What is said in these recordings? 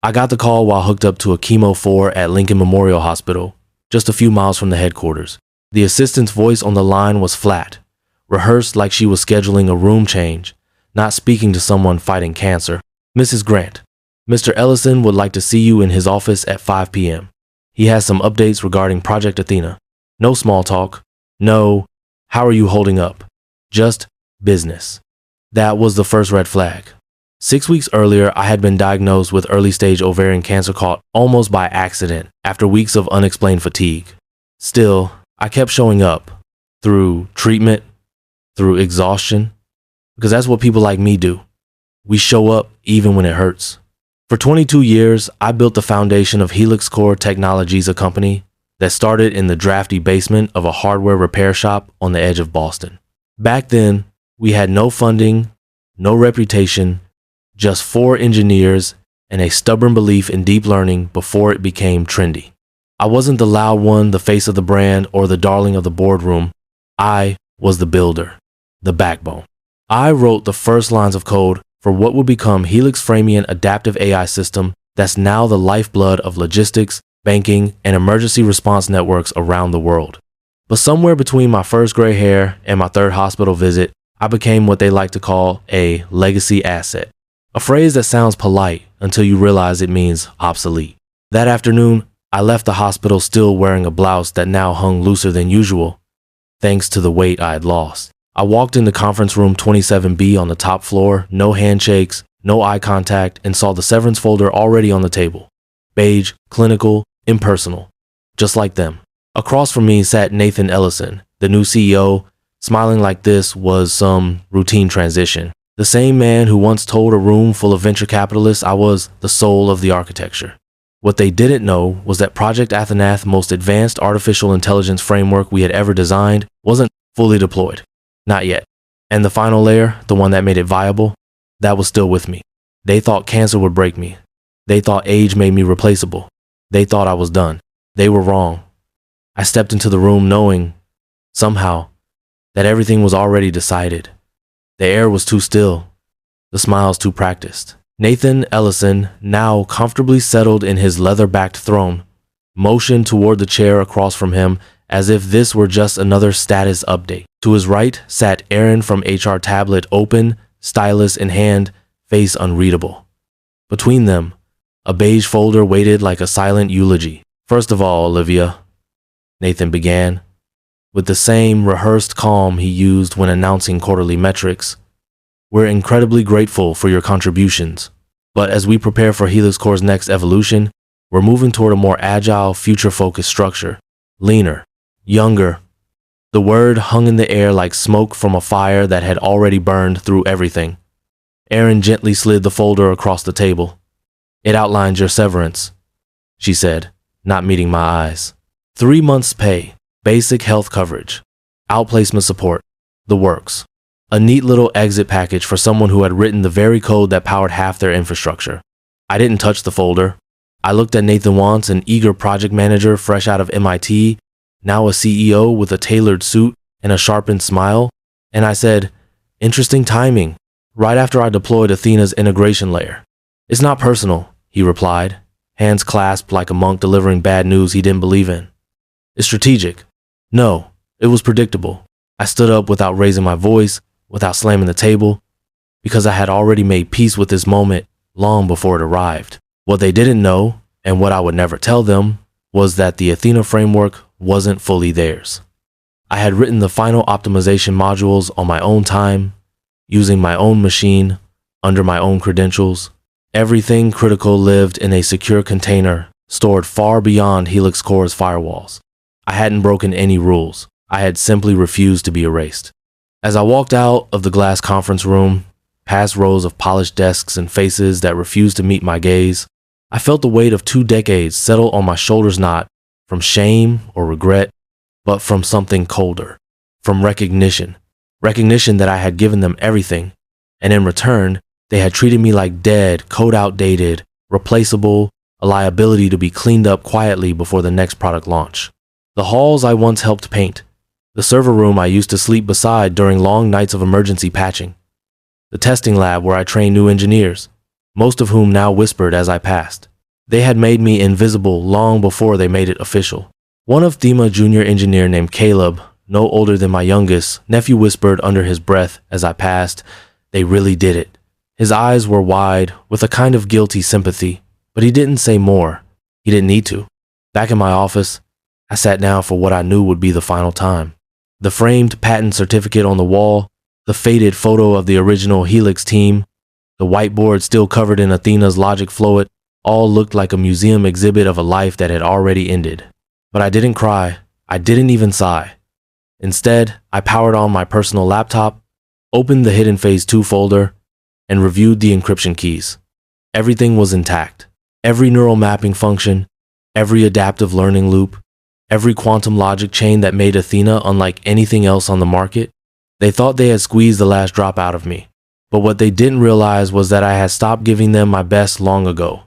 I got the call while hooked up to a chemo 4 at Lincoln Memorial Hospital, just a few miles from the headquarters. The assistant's voice on the line was flat, rehearsed like she was scheduling a room change, not speaking to someone fighting cancer. Mrs. Grant, Mr. Ellison would like to see you in his office at 5 p.m. He has some updates regarding Project Athena. No small talk. No, how are you holding up? Just business. That was the first red flag. 6 weeks earlier, I had been diagnosed with early-stage ovarian cancer caught almost by accident after weeks of unexplained fatigue. Still, I kept showing up through treatment, through exhaustion, because that's what people like me do. We show up even when it hurts. For 22 years, I built the foundation of Helix Core Technologies, a company that started in the drafty basement of a hardware repair shop on the edge of Boston. Back then, we had no funding, no reputation, just 4 engineers and a stubborn belief in deep learning before it became trendy. I wasn't the loud one, the face of the brand, or the darling of the boardroom. I was the builder, the backbone. I wrote the first lines of code for what would become Helix Framian adaptive AI system that's now the lifeblood of logistics, banking, and emergency response networks around the world. But somewhere between my first gray hair and my 3rd hospital visit, I became what they like to call a legacy asset. A phrase that sounds polite until you realize it means obsolete. That afternoon, I left the hospital still wearing a blouse that now hung looser than usual, thanks to the weight I had lost. I walked into conference room 27B on the top floor, no handshakes, no eye contact, and saw the severance folder already on the table. Beige, clinical, impersonal, just like them. Across from me sat Nathan Ellison, the new CEO, smiling like this was some routine transition. The same man who once told a room full of venture capitalists I was the soul of the architecture. What they didn't know was that Project Athena's most advanced artificial intelligence framework we had ever designed wasn't fully deployed. Not yet. And the final layer, the one that made it viable, that was still with me. They thought cancer would break me. They thought age made me replaceable. They thought I was done. They were wrong. I stepped into the room knowing, somehow, that everything was already decided. The air was too still, the smiles too practiced. Nathan Ellison, now comfortably settled in his leather-backed throne, motioned toward the chair across from him as if this were just another status update. To his right sat Aaron from HR, tablet open, stylus in hand, face unreadable. Between them, a beige folder waited like a silent eulogy. First of all, Olivia, Nathan began, with the same rehearsed calm he used when announcing quarterly metrics. We're incredibly grateful for your contributions, but as we prepare for Helix Core's next evolution, we're moving toward a more agile, future-focused structure. Leaner, younger. The word hung in the air like smoke from a fire that had already burned through everything. Aaron gently slid the folder across the table. It outlines your severance, she said, not meeting my eyes. 3 months' pay. Basic health coverage, outplacement support, the works. A neat little exit package for someone who had written the very code that powered half their infrastructure. I didn't touch the folder. I looked at Nathan once, an eager project manager fresh out of MIT, now a CEO with a tailored suit and a sharpened smile, and I said, interesting timing, right after I deployed Athena's integration layer. It's not personal, he replied, hands clasped like a monk delivering bad news he didn't believe in. It's strategic. No, it was predictable. I stood up without raising my voice, without slamming the table, because I had already made peace with this moment long before it arrived. What they didn't know, and what I would never tell them, was that the Athena framework wasn't fully theirs. I had written the final optimization modules on my own time, using my own machine, under my own credentials. Everything critical lived in a secure container stored far beyond Helix Core's firewalls. I hadn't broken any rules. I had simply refused to be erased. As I walked out of the glass conference room, past rows of polished desks and faces that refused to meet my gaze, I felt the weight of 2 decades settle on my shoulders, not from shame or regret, but from something colder, from recognition. Recognition that I had given them everything, and in return, they had treated me like dead, code outdated, replaceable, a liability to be cleaned up quietly before the next product launch. The halls I once helped paint, the server room I used to sleep beside during long nights of emergency patching, the testing lab where I trained new engineers, most of whom now whispered as I passed, They had made me invisible long before they made it official. One of Thema junior engineer named Caleb, no older than my youngest, nephew whispered under his breath as I passed, "They really did it." His eyes were wide with a kind of guilty sympathy, but he didn't say more. He didn't need to. Back in my office, I sat down for what I knew would be the final time. The framed patent certificate on the wall, the faded photo of the original Helix team, the whiteboard still covered in Athena's logic fluid, all looked like a museum exhibit of a life that had already ended. But I didn't cry. I didn't even sigh. Instead, I powered on my personal laptop, opened the Hidden Phase 2 folder, and reviewed the encryption keys. Everything was intact. Every neural mapping function, every adaptive learning loop, every quantum logic chain that made Athena unlike anything else on the market. They thought they had squeezed the last drop out of me. But what they didn't realize was that I had stopped giving them my best long ago.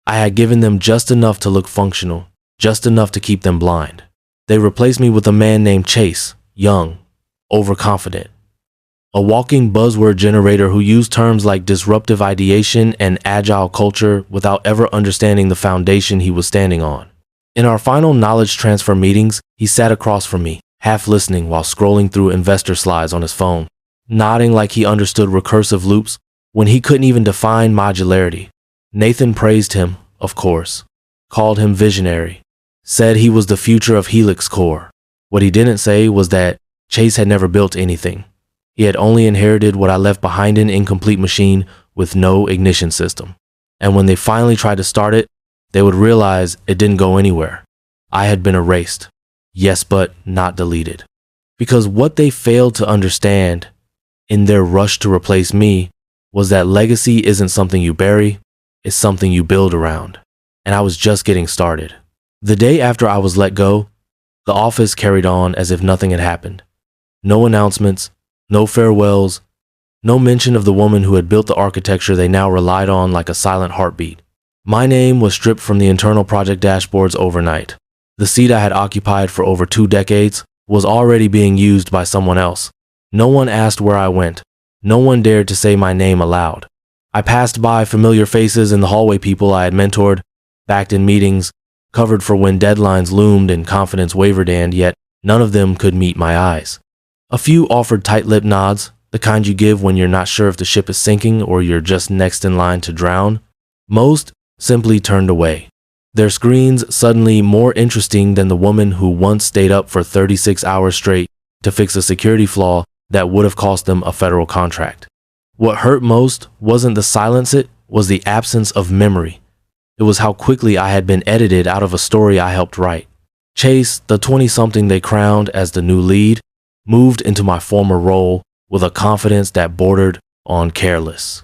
I had given them just enough to look functional, just enough to keep them blind. They replaced me with a man named Chase, young, overconfident. A walking buzzword generator who used terms like disruptive ideation and agile culture without ever understanding the foundation he was standing on. In our final knowledge transfer meetings, he sat across from me, half listening while scrolling through investor slides on his phone, nodding like he understood recursive loops when he couldn't even define modularity. Nathan praised him, of course, called him visionary, said he was the future of Helix Core. What he didn't say was that Chase had never built anything. He had only inherited what I left behind, an incomplete machine with no ignition system. And when they finally tried to start it, they would realize it didn't go anywhere. I had been erased. Yes, but not deleted. Because what they failed to understand in their rush to replace me was that legacy isn't something you bury, it's something you build around. And I was just getting started. The day after I was let go, the office carried on as if nothing had happened. No announcements, no farewells, no mention of the woman who had built the architecture they now relied on like a silent heartbeat. My name was stripped from the internal project dashboards overnight. The seat I had occupied for over 2 decades was already being used by someone else. No one asked where I went. No one dared to say my name aloud. I passed by familiar faces in the hallway, people I had mentored, backed in meetings, covered for when deadlines loomed and confidence wavered, and yet none of them could meet my eyes. A few offered tight-lipped nods, the kind you give when you're not sure if the ship is sinking or you're just next in line to drown. Most simply turned away, their screens suddenly more interesting than the woman who once stayed up for 36 hours straight to fix a security flaw that would have cost them a federal contract. What hurt most wasn't the silence, it was the absence of memory. It was how quickly I had been edited out of a story I helped write. Chase, the 20-something they crowned as the new lead, moved into my former role with a confidence that bordered on careless.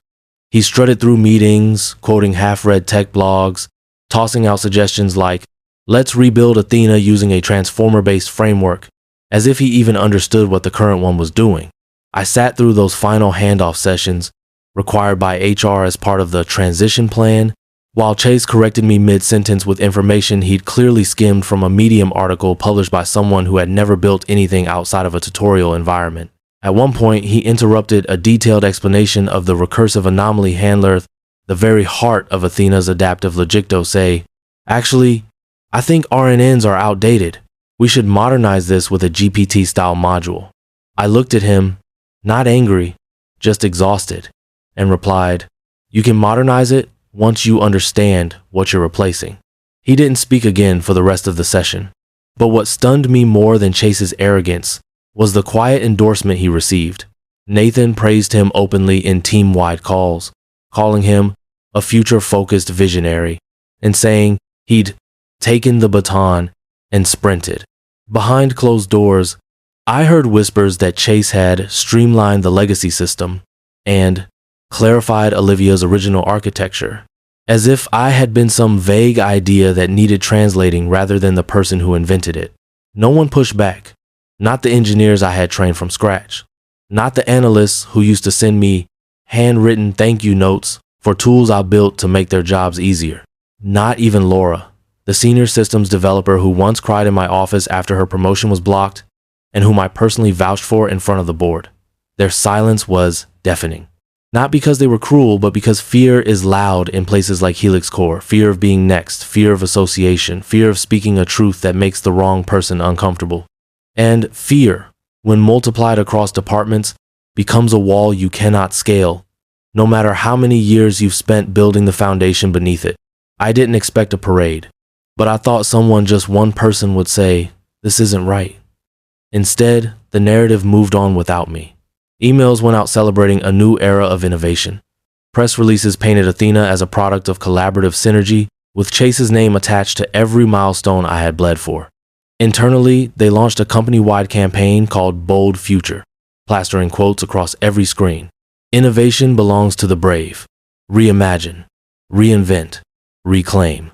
He strutted through meetings, quoting half-read tech blogs, tossing out suggestions like, "Let's rebuild Athena using a transformer-based framework," as if he even understood what the current one was doing. I sat through those final handoff sessions, required by HR as part of the transition plan, while Chase corrected me mid-sentence with information he'd clearly skimmed from a Medium article published by someone who had never built anything outside of a tutorial environment. At one point, he interrupted a detailed explanation of the recursive anomaly handler, the very heart of Athena's adaptive logicto, say, "Actually, I think RNNs are outdated. We should modernize this with a GPT-style module." I looked at him, not angry, just exhausted, and replied, "You can modernize it once you understand what you're replacing." He didn't speak again for the rest of the session. But what stunned me more than Chase's arrogance was the quiet endorsement he received. Nathan praised him openly in team-wide calls, calling him a future-focused visionary, and saying he'd taken the baton and sprinted. Behind closed doors, I heard whispers that Chase had streamlined the legacy system and clarified Olivia's original architecture, as if I had been some vague idea that needed translating rather than the person who invented it. No one pushed back, not the engineers I had trained from scratch, not the analysts who used to send me handwritten thank you notes for tools I built to make their jobs easier, not even Laura, the senior systems developer who once cried in my office after her promotion was blocked and whom I personally vouched for in front of the board. Their silence was deafening. Not because they were cruel, but because fear is loud in places like Helix Core. Fear of being next, fear of association, fear of speaking a truth that makes the wrong person uncomfortable. And fear, when multiplied across departments, becomes a wall you cannot scale, no matter how many years you've spent building the foundation beneath it. I didn't expect a parade, but I thought just one person would say, "This isn't right." Instead, the narrative moved on without me. Emails went out celebrating a new era of innovation. Press releases painted Athena as a product of collaborative synergy, with Chase's name attached to every milestone I had bled for. Internally, they launched a company-wide campaign called Bold Future, plastering quotes across every screen. Innovation belongs to the brave. Reimagine, reinvent, reclaim.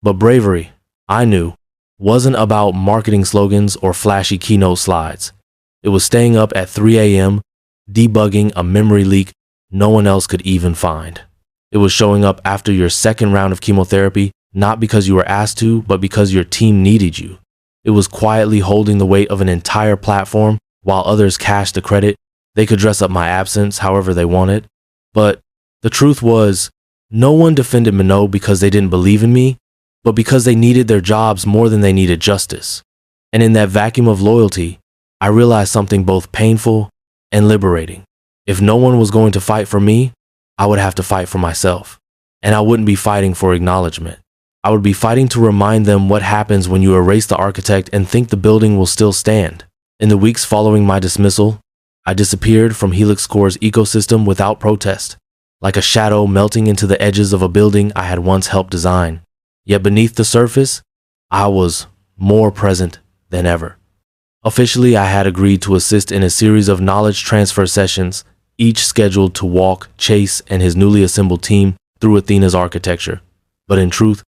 But bravery, I knew, wasn't about marketing slogans or flashy keynote slides. It was staying up at 3 a.m., debugging a memory leak no one else could even find. It was showing up after your second round of chemotherapy, not because you were asked to, but because your team needed you. It was quietly holding the weight of an entire platform while others cashed the credit. They could dress up my absence however they wanted. But the truth was, no one defended Minot because they didn't believe in me, but because they needed their jobs more than they needed justice. And in that vacuum of loyalty, I realized something both painful and liberating. If no one was going to fight for me, I would have to fight for myself. And I wouldn't be fighting for acknowledgement. I would be fighting to remind them what happens when you erase the architect and think the building will still stand. In the weeks following my dismissal, I disappeared from Helix Core's ecosystem without protest, like a shadow melting into the edges of a building I had once helped design. Yet beneath the surface, I was more present than ever. Officially, I had agreed to assist in a series of knowledge transfer sessions, each scheduled to walk Chase and his newly assembled team through Athena's architecture. But in truth,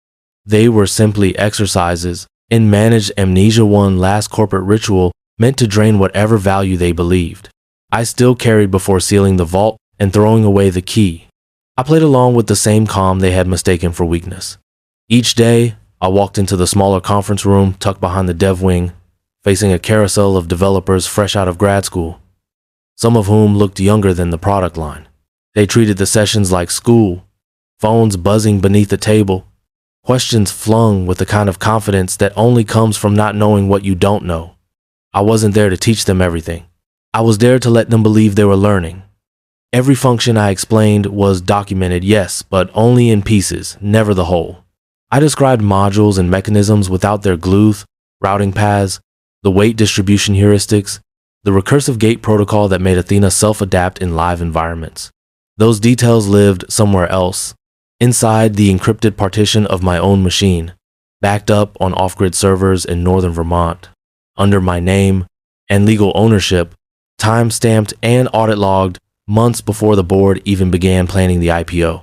they were simply exercises in managed amnesia, one last corporate ritual meant to drain whatever value they believed I still carried before sealing the vault and throwing away the key. I played along with the same calm they had mistaken for weakness. Each day, I walked into the smaller conference room tucked behind the dev wing, facing a carousel of developers fresh out of grad school, some of whom looked younger than the product line. They treated the sessions like school, phones buzzing beneath the table, questions flung with the kind of confidence that only comes from not knowing what you don't know. I wasn't there to teach them everything. I was there to let them believe they were learning. Every function I explained was documented, yes, but only in pieces, never the whole. I described modules and mechanisms without their glue, routing paths, the weight distribution heuristics, the recursive gate protocol that made Athena self-adapt in live environments. Those details lived somewhere else, inside the encrypted partition of my own machine, backed up on off-grid servers in northern Vermont, under my name and legal ownership, time-stamped and audit-logged months before the board even began planning the IPO.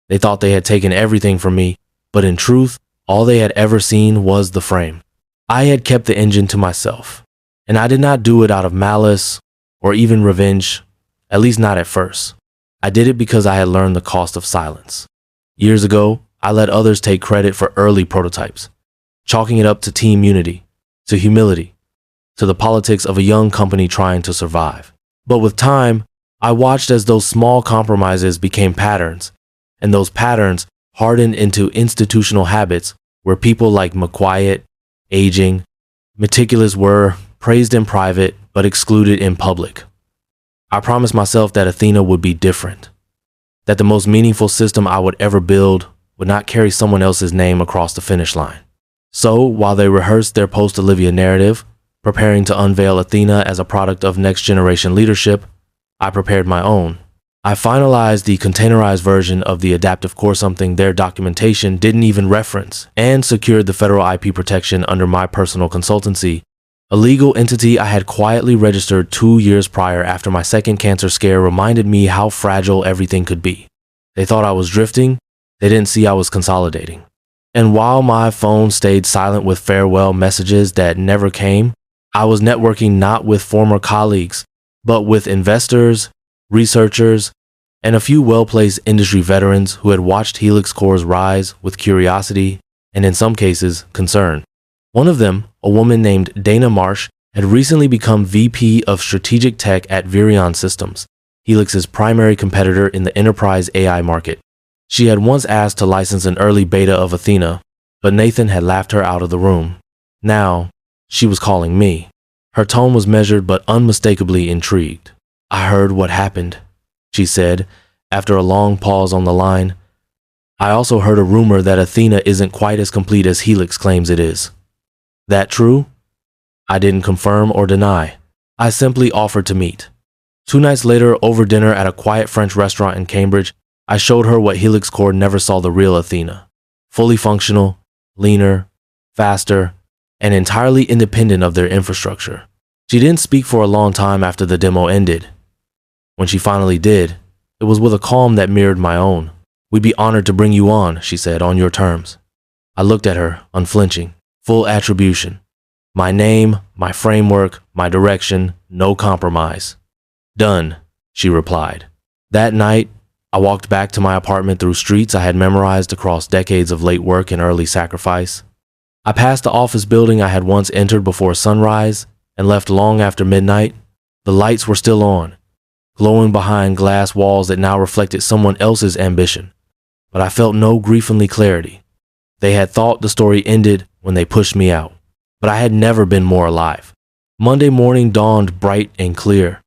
They thought they had taken everything from me, but in truth, all they had ever seen was the frame. I had kept the engine to myself, and I did not do it out of malice or even revenge, at least not at first. I did it because I had learned the cost of silence. Years ago, I let others take credit for early prototypes, chalking it up to team unity, to humility, to the politics of a young company trying to survive. But with time, I watched as those small compromises became patterns, and those patterns hardened into institutional habits where people like McQuiet, aging, meticulous were praised in private but excluded in public. I promised myself that Athena would be different, that the most meaningful system I would ever build would not carry someone else's name across the finish line. So, while they rehearsed their post-Olivia narrative, preparing to unveil Athena as a product of next-generation leadership, I prepared my own. I finalized the containerized version of the adaptive core, something their documentation didn't even reference, and secured the federal IP protection under my personal consultancy, a legal entity I had quietly registered 2 years prior after my second cancer scare reminded me how fragile everything could be. They thought I was drifting, they didn't see I was consolidating. And while my phone stayed silent with farewell messages that never came, I was networking not with former colleagues, but with investors, researchers, and a few well-placed industry veterans who had watched Helix Core's rise with curiosity and, in some cases, concern. One of them, a woman named Dana Marsh, had recently become VP of Strategic Tech at Virion Systems, Helix's primary competitor in the enterprise AI market. She had once asked to license an early beta of Athena, but Nathan had laughed her out of the room. Now, she was calling me. Her tone was measured but unmistakably intrigued. "I heard what happened," she said, after a long pause on the line. "I also heard a rumor that Athena isn't quite as complete as Helix claims it is. That true?" I didn't confirm or deny. I simply offered to meet. 2 nights later, over dinner at a quiet French restaurant in Cambridge, I showed her what Helix Core never saw the real Athena. Fully functional, leaner, faster, and entirely independent of their infrastructure. She didn't speak for a long time after the demo ended. When she finally did, it was with a calm that mirrored my own. "We'd be honored to bring you on," she said, "on your terms." I looked at her, unflinching, full attribution. My name, my framework, my direction, no compromise. "Done," she replied. That night, I walked back to my apartment through streets I had memorized across decades of late work and early sacrifice. I passed the office building I had once entered before sunrise and left long after midnight. The lights were still on, glowing behind glass walls that now reflected someone else's ambition. But I felt no griefingly clarity. They had thought the story ended when they pushed me out, but I had never been more alive. Monday morning dawned bright and clear,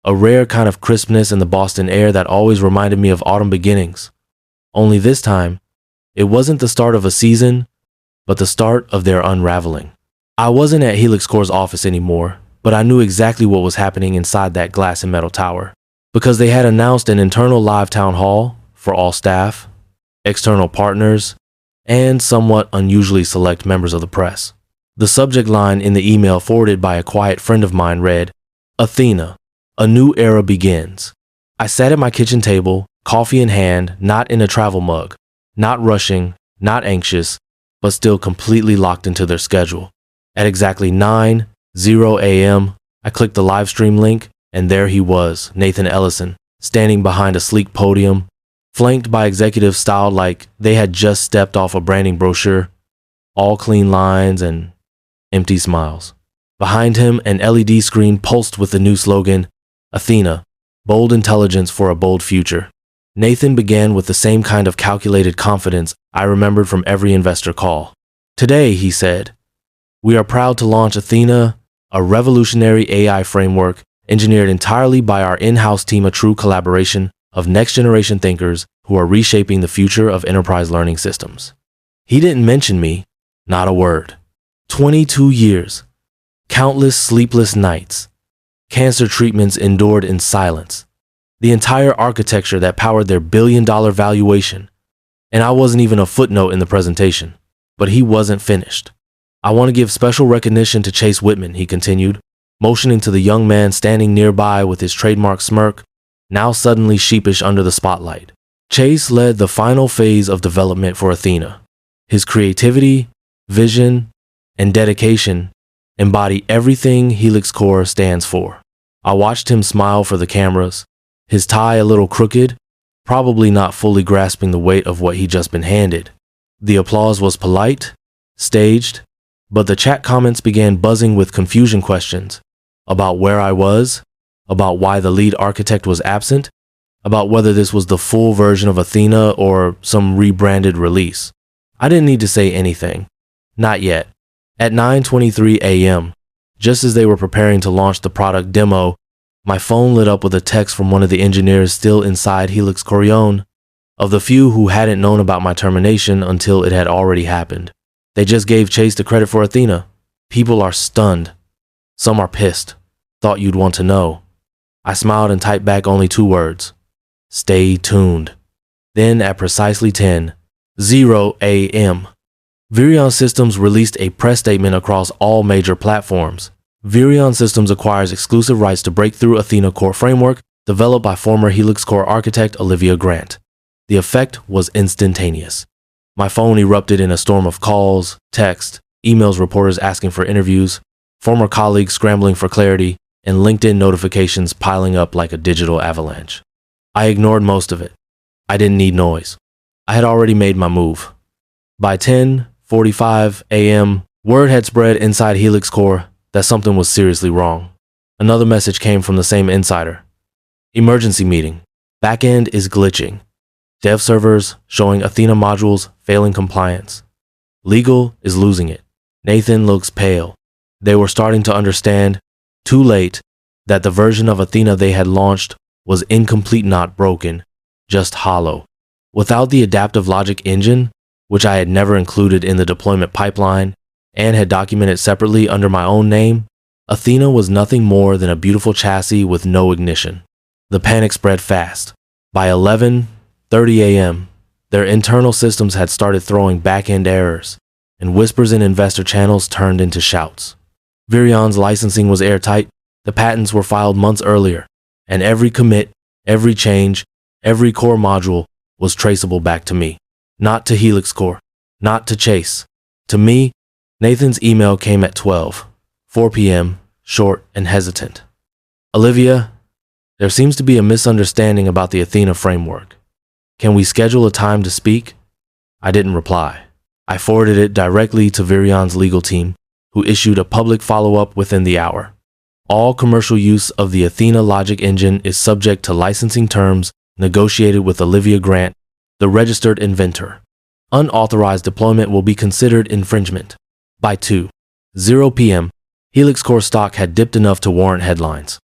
a rare kind of crispness in the Boston air that always reminded me of autumn beginnings. Only this time, it wasn't the start of a season, but the start of their unraveling. I wasn't at Helix Core's office anymore, but I knew exactly what was happening inside that glass and metal tower, because they had announced an internal live town hall for all staff, external partners, and somewhat unusually select members of the press. The subject line in the email forwarded by a quiet friend of mine read, "Athena, a new era begins." I sat at my kitchen table, coffee in hand, not in a travel mug, not rushing, not anxious, but still completely locked into their schedule. At exactly 9:00 a.m., I clicked the live stream link, and there he was, Nathan Ellison, standing behind a sleek podium, flanked by executives styled like they had just stepped off a branding brochure, all clean lines and empty smiles. Behind him, an LED screen pulsed with the new slogan, "Athena, bold intelligence for a bold future." Nathan began with the same kind of calculated confidence I remembered from every investor call. "Today," he said, "we are proud to launch Athena, a revolutionary AI framework engineered entirely by our in-house team, a true collaboration of next-generation thinkers who are reshaping the future of enterprise learning systems." He didn't mention me, not a word. 22 years, countless sleepless nights, cancer treatments endured in silence, the entire architecture that powered their billion-dollar valuation. And I wasn't even a footnote in the presentation. But he wasn't finished. "I want to give special recognition to Chase Whitman," he continued, motioning to the young man standing nearby with his trademark smirk, now suddenly sheepish under the spotlight. Chase led the final phase of development for Athena. His creativity, vision, and dedication embody everything Helix Core stands for. I watched him smile for the cameras, his tie a little crooked, probably not fully grasping the weight of what he'd just been handed. The applause was polite, staged, but the chat comments began buzzing with confusion questions about where I was, about why the lead architect was absent, about whether this was the full version of Athena or some rebranded release. I didn't need to say anything. Not yet. At 9:23 a.m., just as they were preparing to launch the product demo, my phone lit up with a text from one of the engineers still inside Helix Corion, of the few who hadn't known about my termination until it had already happened. They just gave Chase the credit for Athena. People are stunned. Some are pissed. Thought you'd want to know. I smiled and typed back only 2 words. Stay tuned. Then at precisely 10:00 a.m., Virion Systems released a press statement across all major platforms. Virion Systems acquires exclusive rights to breakthrough Athena Core framework developed by former Helix Core architect Olivia Grant. The effect was instantaneous. My phone erupted in a storm of calls, texts, emails, reporters asking for interviews, former colleagues scrambling for clarity, and LinkedIn notifications piling up like a digital avalanche. I ignored most of it. I didn't need noise. I had already made my move. By 10:45 a.m., word had spread inside Helix Core that something was seriously wrong. Another message came from the same insider. Emergency meeting. Backend is glitching. Dev servers showing Athena modules failing compliance. Legal is losing it. Nathan looks pale. They were starting to understand, too late, that the version of Athena they had launched was incomplete, not broken, just hollow. Without the adaptive logic engine, which I had never included in the deployment pipeline and had documented separately under my own name, Athena was nothing more than a beautiful chassis with no ignition. The panic spread fast. By 11:30 a.m., their internal systems had started throwing back-end errors, and whispers in investor channels turned into shouts. Virion's licensing was airtight, the patents were filed months earlier, and every commit, every change, every core module was traceable back to me. Not to Helix Core, not to Chase. To me. Nathan's email came at 12:04 p.m., short and hesitant. Olivia, there seems to be a misunderstanding about the Athena framework. Can we schedule a time to speak? I didn't reply. I forwarded it directly to Virion's legal team, who issued a public follow-up within the hour. All commercial use of the Athena logic engine is subject to licensing terms negotiated with Olivia Grant, the registered inventor. Unauthorized deployment will be considered infringement. By 2:00 p.m., Helix Core stock had dipped enough to warrant headlines.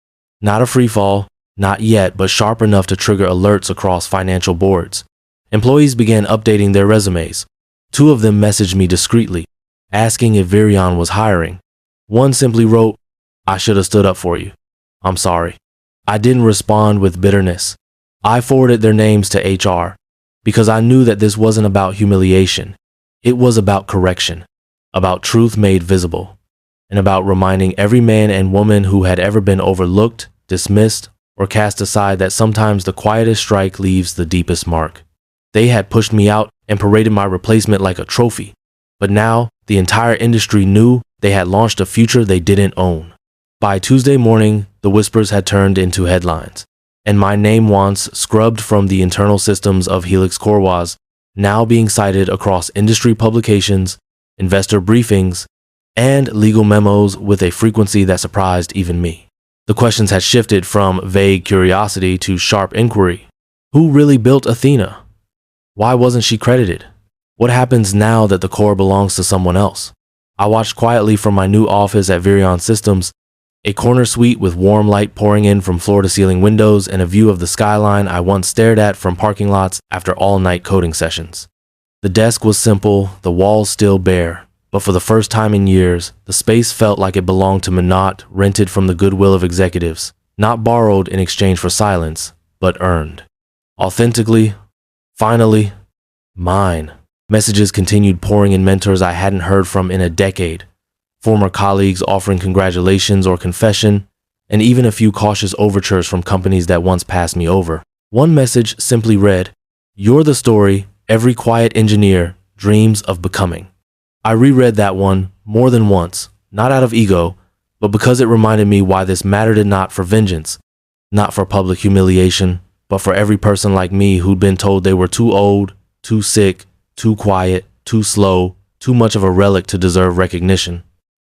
Not a free fall, not yet, but sharp enough to trigger alerts across financial boards. Employees began updating their resumes. 2 of them messaged me discreetly, asking if Virion was hiring. One simply wrote, "I should have stood up for you. I'm sorry." I didn't respond with bitterness. I forwarded their names to HR because I knew that this wasn't about humiliation. It was about correction, about truth made visible, and about reminding every man and woman who had ever been overlooked, dismissed, or cast aside that sometimes the quietest strike leaves the deepest mark. They had pushed me out and paraded my replacement like a trophy, but now the entire industry knew they had launched a future they didn't own. By Tuesday morning, the whispers had turned into headlines, and my name, once scrubbed from the internal systems of Helix Core, was now being cited across industry publications, investor briefings, and legal memos with a frequency that surprised even me. The questions had shifted from vague curiosity to sharp inquiry. Who really built Athena? Why wasn't she credited? What happens now that the core belongs to someone else? I watched quietly from my new office at Virion Systems, a corner suite with warm light pouring in from floor-to-ceiling windows and a view of the skyline I once stared at from parking lots after all-night coding sessions. The desk was simple, the walls still bare, but for the first time in years, the space felt like it belonged to Minot, rented from the goodwill of executives, not borrowed in exchange for silence, but earned. Authentically, finally, mine. Messages continued pouring in, mentors I hadn't heard from in a decade, former colleagues offering congratulations or confession, and even a few cautious overtures from companies that once passed me over. One message simply read, "You're the story every quiet engineer dreams of becoming." I reread that one more than once, not out of ego, but because it reminded me why this mattered, not for vengeance, not for public humiliation, but for every person like me who'd been told they were too old, too sick, too quiet, too slow, too much of a relic to deserve recognition.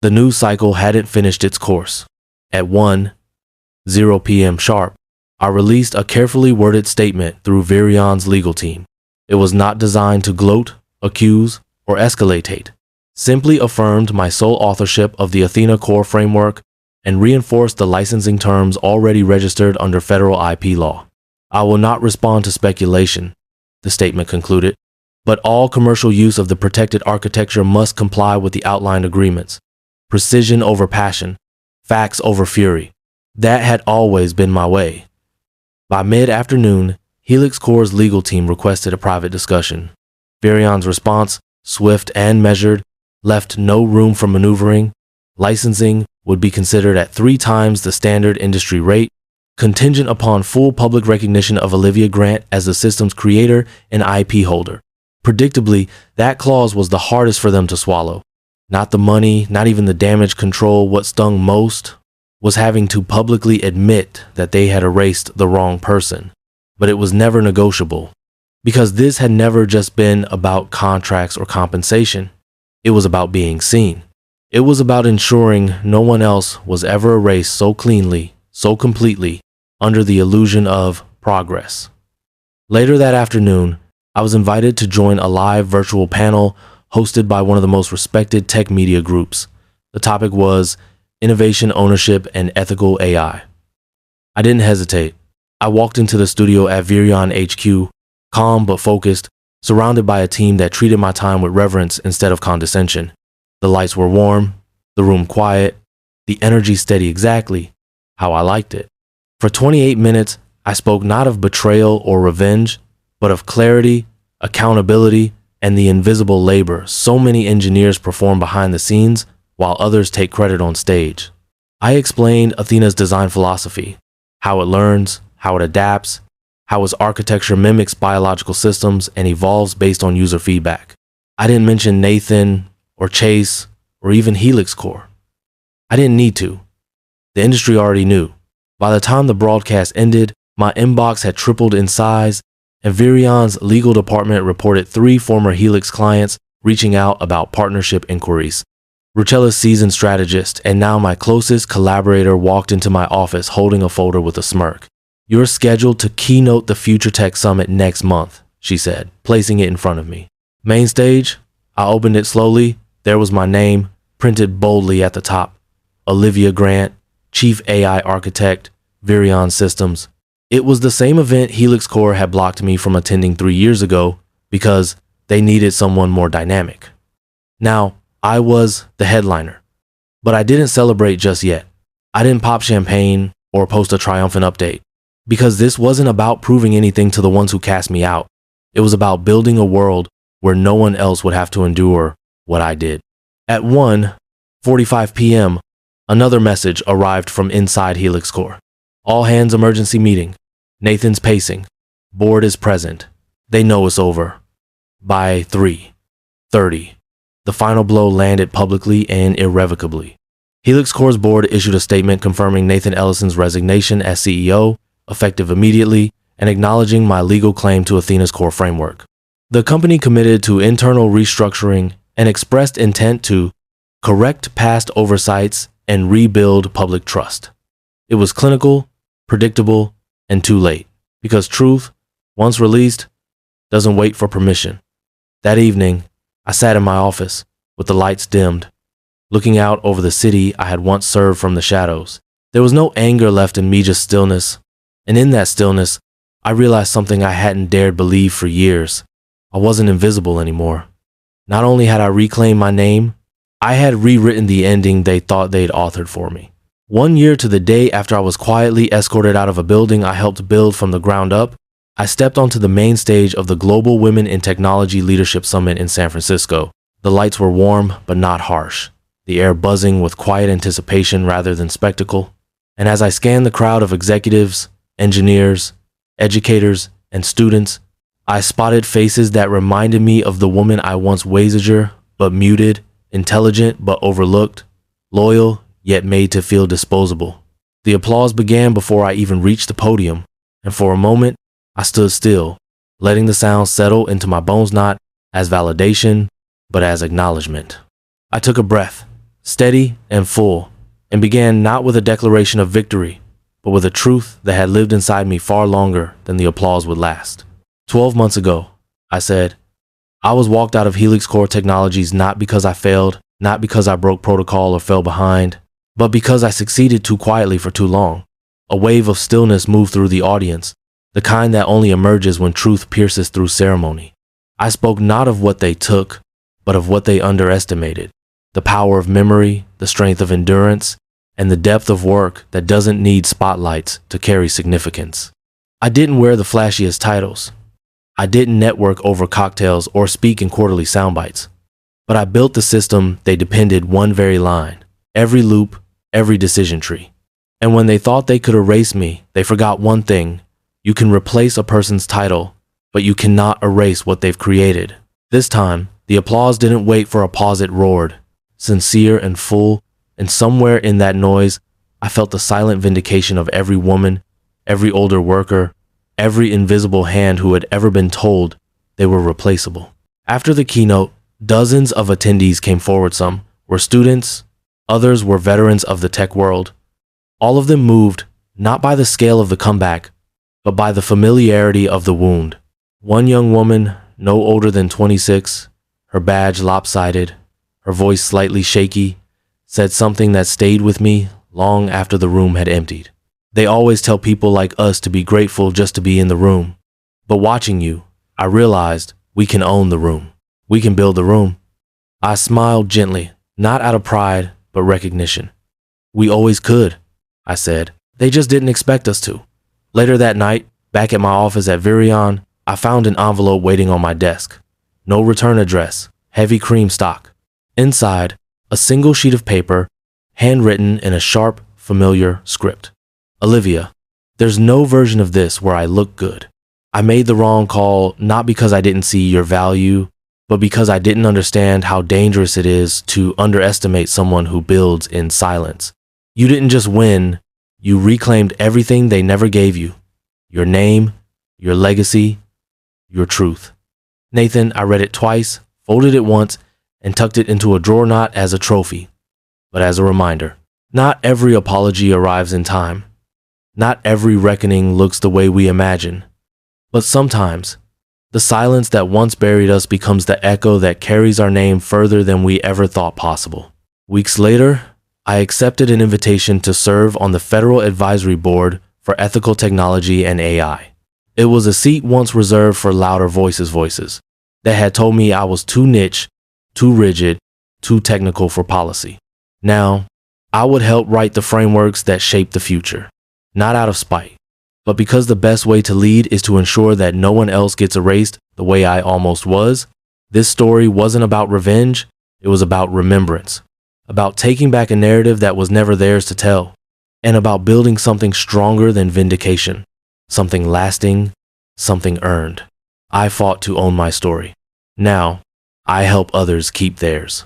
The news cycle hadn't finished its course. At 1:00 p.m. sharp, I released a carefully worded statement through Virion's legal team. It was not designed to gloat, accuse, or escalate hate. Simply affirmed my sole authorship of the Athena core framework and reinforced the licensing terms already registered under federal IP law. I will not respond to speculation, the statement concluded, but all commercial use of the protected architecture must comply with the outlined agreements. Precision over passion, facts over fury. That had always been my way. By mid-afternoon, Helix Core's legal team requested a private discussion. Virion's response, swift and measured, left no room for maneuvering. Licensing would be considered at 3 times the standard industry rate, contingent upon full public recognition of Olivia Grant as the system's creator and IP holder. Predictably, that clause was the hardest for them to swallow. Not the money, not even the damage control. What stung most was having to publicly admit that they had erased the wrong person. But it was never negotiable, because this had never just been about contracts or compensation. It was about being seen. It was about ensuring no one else was ever erased so cleanly, so completely, under the illusion of progress. Later that afternoon, I was invited to join a live virtual panel hosted by one of the most respected tech media groups. The topic was innovation, ownership, and ethical AI. I didn't hesitate. I walked into the studio at Virion HQ, calm but focused, surrounded by a team that treated my time with reverence instead of condescension. The lights were warm, the room quiet, the energy steady exactly how I liked it. For 28 minutes, I spoke not of betrayal or revenge, but of clarity, accountability, and the invisible labor so many engineers perform behind the scenes while others take credit on stage. I explained Athena's design philosophy, how it learns, how it adapts, how its architecture mimics biological systems and evolves based on user feedback. I didn't mention Nathan or Chase or even Helix Core. I didn't need to. The industry already knew. By the time the broadcast ended, my inbox had tripled in size, and Virion's legal department reported 3 former Helix clients reaching out about partnership inquiries. Ruchella's seasoned strategist and now my closest collaborator walked into my office holding a folder with a smirk. "You're scheduled to keynote the Future Tech Summit next month," she said, placing it in front of me. Main stage, I opened it slowly. There was my name, printed boldly at the top. Olivia Grant, Chief AI Architect, Virion Systems. It was the same event Helix Core had blocked me from attending 3 years ago because they needed someone more dynamic. Now, I was the headliner, but I didn't celebrate just yet. I didn't pop champagne or post a triumphant update because this wasn't about proving anything to the ones who cast me out. It was about building a world where no one else would have to endure what I did. At 1:45 p.m., another message arrived from inside Helix Core. "All hands emergency meeting. Nathan's pacing. Board is present. They know it's over." By 3:30, the final blow landed publicly and irrevocably. Helix Core's board issued a statement confirming Nathan Ellison's resignation as CEO, effective immediately, and acknowledging my legal claim to Athena's core framework. The company committed to internal restructuring and expressed intent to correct past oversights and rebuild public trust. It was clinical, predictable, and too late, because truth, once released, doesn't wait for permission. That evening, I sat in my office with the lights dimmed, looking out over the city I had once served from the shadows. There was no anger left in me, just stillness. And in that stillness, I realized something I hadn't dared believe for years. I wasn't invisible anymore. Not only had I reclaimed my name, I had rewritten the ending they thought they'd authored for me. 1 year to the day after I was quietly escorted out of a building I helped build from the ground up, I stepped onto the main stage of the Global Women in Technology Leadership Summit in San Francisco. The lights were warm but not harsh, the air buzzing with quiet anticipation rather than spectacle. And as I scanned the crowd of executives, engineers, educators, and students, I spotted faces that reminded me of the woman I once wager but muted, intelligent but overlooked, loyal yet made to feel disposable. The applause began before I even reached the podium, and for a moment, I stood still, letting the sound settle into my bones not as validation, but as acknowledgement. I took a breath, steady and full, and began not with a declaration of victory, but with a truth that had lived inside me far longer than the applause would last. 12 months ago, I said, I was walked out of Helix Core Technologies not because I failed, not because I broke protocol or fell behind, but because I succeeded too quietly for too long. A wave of stillness moved through the audience, the kind that only emerges when truth pierces through ceremony. I spoke not of what they took, but of what they underestimated. The power of memory, the strength of endurance, and the depth of work that doesn't need spotlights to carry significance. I didn't wear the flashiest titles. I didn't network over cocktails or speak in quarterly soundbites. But I built the system they depended one very line, every loop, every decision tree. And when they thought they could erase me, they forgot one thing. You can replace a person's title, but you cannot erase what they've created. This time, the applause didn't wait for a pause, it roared, sincere and full, and somewhere in that noise, I felt the silent vindication of every woman, every older worker, every invisible hand who had ever been told they were replaceable. After the keynote, dozens of attendees came forward. Some were students, others were veterans of the tech world. All of them moved not by the scale of the comeback, but by the familiarity of the wound. One young woman, no older than 26, her badge lopsided, her voice slightly shaky, said something that stayed with me long after the room had emptied. They always tell people like us to be grateful just to be in the room. But watching you, I realized we can own the room. We can build the room. I smiled gently, not out of pride, but recognition. We always could, I said. They just didn't expect us to. Later that night, back at my office at Virion, I found an envelope waiting on my desk. No return address, heavy cream stock. Inside, a single sheet of paper, handwritten in a sharp, familiar script. Olivia, there's no version of this where I look good. I made the wrong call not because I didn't see your value, but because I didn't understand how dangerous it is to underestimate someone who builds in silence. You didn't just win, you reclaimed everything they never gave you. Your name, your legacy, your truth. Nathan, I read it twice, folded it once, and tucked it into a drawer knot as a trophy. But as a reminder, not every apology arrives in time. Not every reckoning looks the way we imagine. But sometimes, the silence that once buried us becomes the echo that carries our name further than we ever thought possible. Weeks later, I accepted an invitation to serve on the Federal Advisory Board for Ethical Technology and AI. It was a seat once reserved for louder voices that had told me I was too niche, too rigid, too technical for policy. Now, I would help write the frameworks that shape the future. Not out of spite, but because the best way to lead is to ensure that no one else gets erased the way I almost was. This story wasn't about revenge, it was about remembrance, about taking back a narrative that was never theirs to tell, and about building something stronger than vindication, something lasting, something earned. I fought to own my story. Now, I help others keep theirs.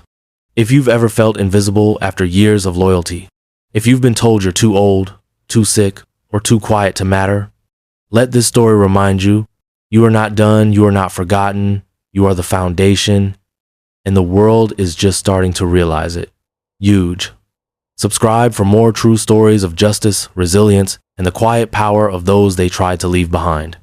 If you've ever felt invisible after years of loyalty, if you've been told you're too old, too sick, or too quiet to matter, let this story remind you, you are not done, you are not forgotten, you are the foundation, and the world is just starting to realize it. Huge. Subscribe for more true stories of justice, resilience, and the quiet power of those they tried to leave behind.